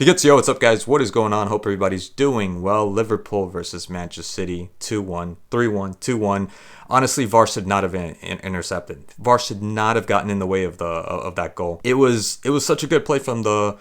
Yo, what's up, guys? What is going on? Hope everybody's doing well. Liverpool versus Manchester City, 2-1, 3-1, 2-1. Honestly, VAR should not have intercepted. VAR should not have gotten in the way of that goal. It was such a good play from the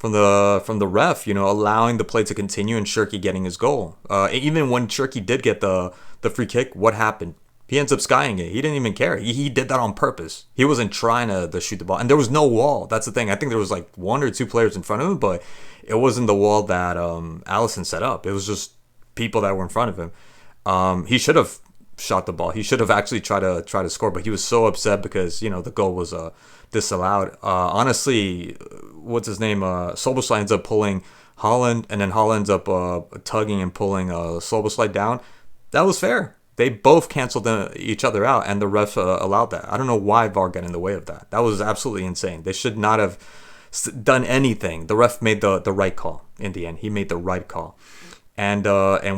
ref, allowing the play to continue and Shirky getting his goal. Even when Shirky did get the free kick, what happened? He ends up skying it. He didn't even care. He did that on purpose. He wasn't trying to shoot the ball. And there was no wall. That's the thing. I think there was like one or two players in front of him, but it wasn't the wall that Allison set up. It was just people that were in front of him. He should have shot the ball. He should have actually tried to score, but he was so upset because the goal was disallowed. Honestly, what's his name? Soboslai ends up pulling Holland, and then Holland ends up tugging and pulling Soboslai down. That was fair. They both canceled each other out, and the ref allowed that. I don't know why VAR got in the way of that. That was absolutely insane. They should not have done anything. The ref made the right call in the end. He made the right call. And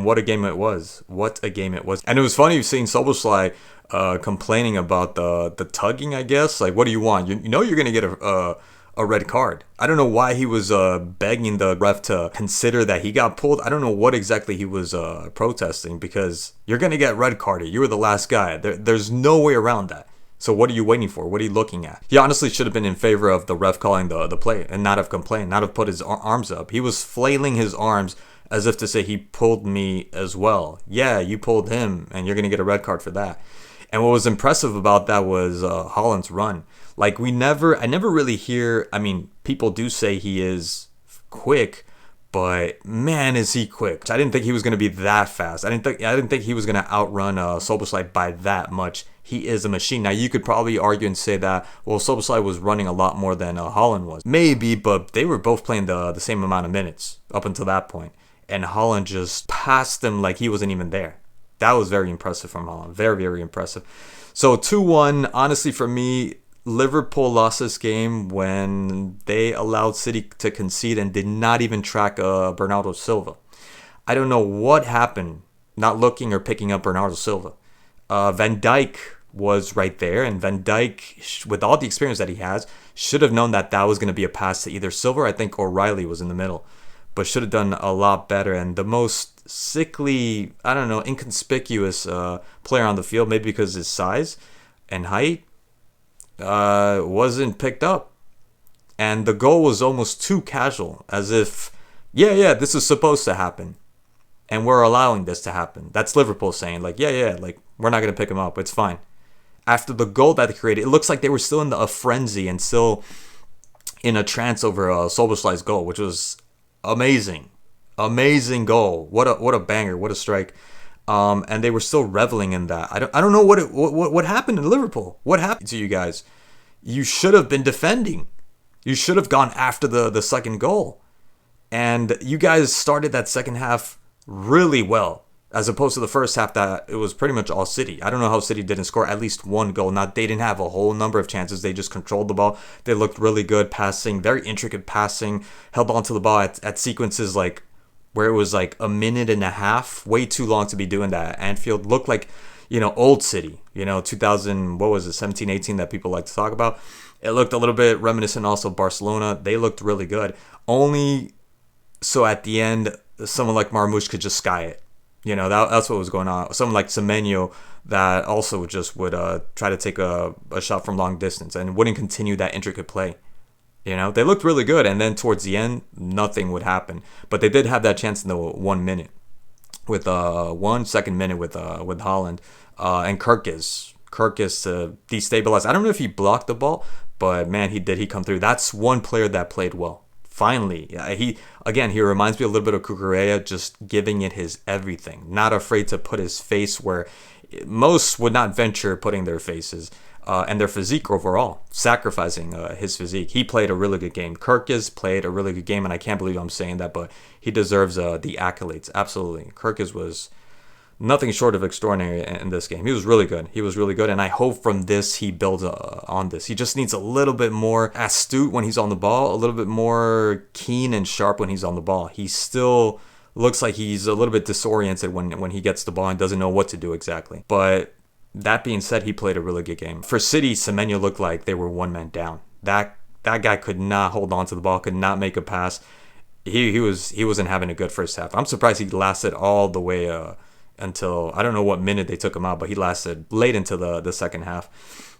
what a game it was. What a game it was. And it was funny seeing Soboslai complaining about the tugging, I guess. Like, what do you want? You know you're going to get a red card. I don't know why he was begging the ref to consider that he got pulled. I don't know what exactly he was protesting, because you're going to get red carded. You were the last guy. There's no way around that. So what are you waiting for? What are you looking at? He honestly should have been in favor of the ref calling the play and not have complained, not have put his arms up. He was flailing his arms as if to say, he pulled me as well. Yeah, you pulled him, and you're going to get a red card for that. And what was impressive about that was Holland's run. Like, I never really hear, I mean, people do say he is quick, but man, is he quick. I didn't think he was going to be that fast. I didn't think he was going to outrun Soboslai by that much. He is a machine. Now, you could probably argue and say that, well, Soboslai was running a lot more than Holland was. Maybe, but they were both playing the same amount of minutes up until that point. And Holland just passed him like he wasn't even there. That was very impressive from Holland. Very, very impressive. So 2-1, honestly, for me, Liverpool lost this game when they allowed City to concede and did not even track Bernardo Silva. I don't know what happened, not looking or picking up Bernardo Silva. Van Dijk was right there, and Van Dijk, with all the experience that he has, should have known that was going to be a pass to either Silva, I think, or Riley was in the middle, but should have done a lot better. And the most sickly, I don't know, inconspicuous player on the field, maybe because of his size and height, wasn't picked up. And the goal was almost too casual, as if, yeah, this is supposed to happen, and we're allowing this to happen. That's Liverpool saying, like, yeah, like, we're not going to pick him up. It's fine. After the goal that they created, it looks like they were still in a frenzy and still in a trance over Soboslai's goal, which was amazing goal. What a banger, what a strike. And they were still reveling in that. I don't know what happened in Liverpool. What happened to you guys? You should have been defending. You should have gone after the second goal. And you guys started that second half really well, as opposed to the first half that it was pretty much all City. I don't know how City didn't score at least one goal. Now, they didn't have a whole number of chances. They just controlled the ball. They looked really good passing, very intricate passing, held onto the ball at sequences like where it was like a minute and a half, way too long to be doing that. Anfield looked like, old City, 2000, what was it, 17, 18 that people like to talk about. It looked a little bit reminiscent also of Barcelona. They looked really good. Only so at the end, someone like Marmoush could just sky it. That's what was going on. Someone like Semenyo that also just would try to take a shot from long distance and wouldn't continue that intricate play. They looked really good, and then towards the end, nothing would happen. But they did have that chance in the 1 minute, with 1 second minute with Holland and Kirkis to destabilize. I don't know if he blocked the ball, but man, he did. He come through. That's one player that played well. Finally, he reminds me a little bit of Cucurella, just giving it his everything, not afraid to put his face where most would not venture putting their faces, and their physique overall, sacrificing his physique. He played a really good game. Kirkis played a really good game, and I can't believe I'm saying that, but he deserves the accolades, absolutely. Kirkis was nothing short of extraordinary in this game. He was really good. And I hope from this he builds on this. He just needs a little bit more astute when he's on the ball, a little bit more keen and sharp when he's on the ball. He still looks like he's a little bit disoriented when he gets the ball and doesn't know what to do exactly. But that being said, he played a really good game. For City, Semenyo looked like they were one man down. That guy could not hold on to the ball, could not make a pass. He wasn't having a good first half. I'm surprised he lasted all the way until I don't know what minute they took him out, but he lasted late into the second half.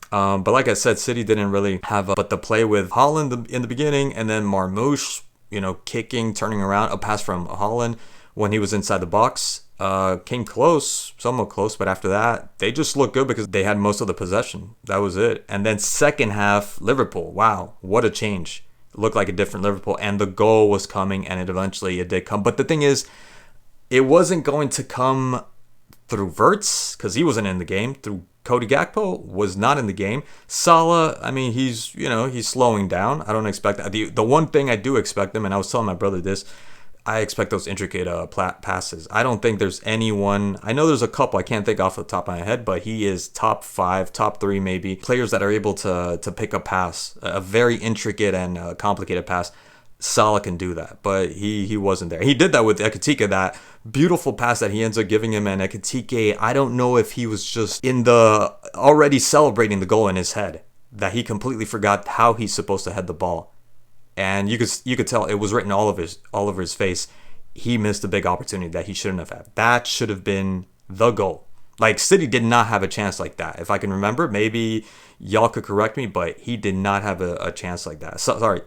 But like I said, City didn't really have but the play with Holland in the beginning, and then Marmoush, kicking, turning around, a pass from Holland when he was inside the box. Came close, somewhat close, but after that, they just looked good because they had most of the possession. That was it. And then second half, Liverpool. Wow, what a change. It looked like a different Liverpool, and the goal was coming, and it did come. But the thing is, it wasn't going to come through Wirtz because he wasn't in the game. Through Cody Gakpo was not in the game. Salah, I mean, he's slowing down. I don't expect that. The one thing I do expect him, and I was telling my brother this, I expect those intricate passes. I don't think there's anyone. I know there's a couple I can't think off the top of my head, but he is top 5, top 3 maybe players that are able to pick a pass, a very intricate and complicated pass. Salah can do that, but he wasn't there. He did that with Ekitike, that beautiful pass that he ends up giving him, and Ekitike, I don't know if he was just in the already celebrating the goal in his head, that he completely forgot how he's supposed to head the ball. And you could tell it was written all over his face. He missed a big opportunity that he shouldn't have had. That should have been the goal. Like, City did not have a chance like that. If I can remember, maybe y'all could correct me, but he did not have a chance like that. Sorry,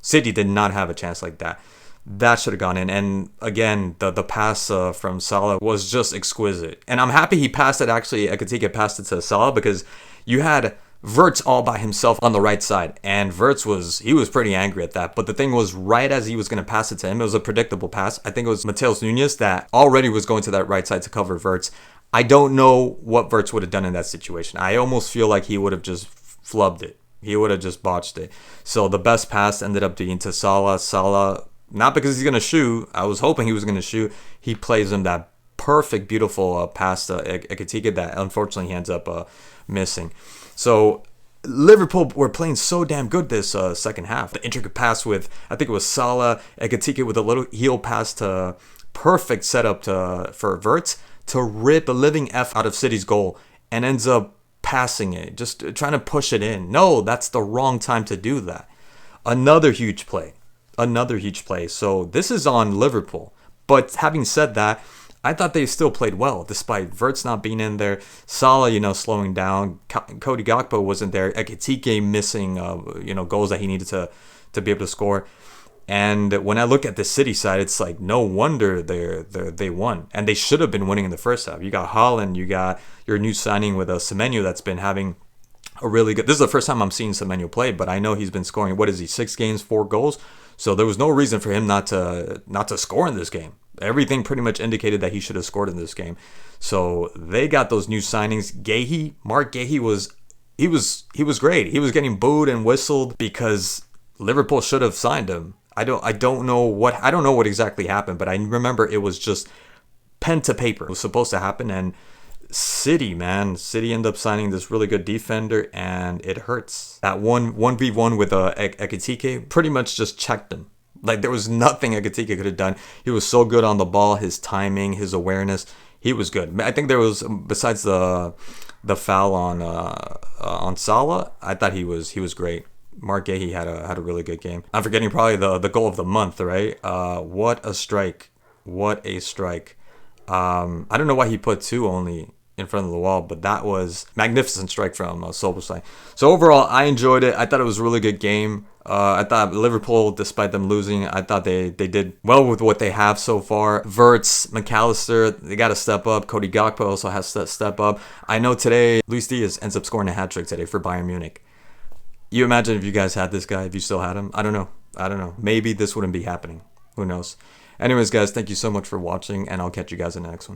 City did not have a chance like that. That should have gone in. And again, the pass from Salah was just exquisite. And I'm happy he passed it. Actually, Ekitike passed it to Salah, because you had Wirtz all by himself on the right side, and Wirtz was pretty angry at that. But the thing was, right as he was going to pass it to him, it was a predictable pass. I think it was Mateus Nunes that already was going to that right side to cover Wirtz. I don't know what Wirtz would have done in that situation. I almost feel like he would have just flubbed it. He would have just botched it. So the best pass ended up being to Salah. Salah, not because he's going to shoot. I was hoping he was going to shoot. He plays him that perfect, beautiful pass to Ekitike that unfortunately he ends up missing. So Liverpool were playing so damn good this second half. The intricate pass with, I think it was Salah, Ekitike with a little heel pass to perfect setup for Wirtz to rip the living F out of City's goal, and ends up passing it, just trying to push it in. No, that's the wrong time to do that. Another huge play. So this is on Liverpool. But having said that, I thought they still played well, despite Wirtz not being in there. Salah, slowing down. Cody Gakpo wasn't there. Ekitike missing, goals that he needed to be able to score. And when I look at the City side, it's like, no wonder they won. And they should have been winning in the first half. You got Haaland, you got your new signing with Semenyo that's been having a really good... This is the first time I'm seeing Semenyo play, but I know he's been scoring, 6 games, 4 goals? So there was no reason for him not to score in this game. Everything pretty much indicated that he should have scored in this game. So they got those new signings. Mark Gahey was great. He was getting booed and whistled because Liverpool should have signed him. I don't know what exactly happened, but I remember it was just pen to paper. It was supposed to happen, and City ended up signing this really good defender, and it hurts. That 1v1 with Ekitike pretty much just checked him. Like, there was nothing Ekitike could have done. He was so good on the ball, his timing, his awareness. He was good. I think there was, besides the foul on Salah, I thought he was great. Mark Gahey had a really good game. I'm forgetting probably the goal of the month, right? What a strike. What a strike. I don't know why he put 2 only in front of the wall, but that was magnificent strike from Solskjaer. So overall, I enjoyed it. I thought it was a really good game. I thought Liverpool, despite them losing, I thought they did well with what they have so far. Wirtz, McAllister, they got to step up. Cody Gakpo also has to step up. I know today, Luis Diaz ends up scoring a hat-trick today for Bayern Munich. You imagine if you guys had this guy, if you still had him? I don't know. Maybe this wouldn't be happening. Who knows? Anyways, guys, thank you so much for watching, and I'll catch you guys in the next one.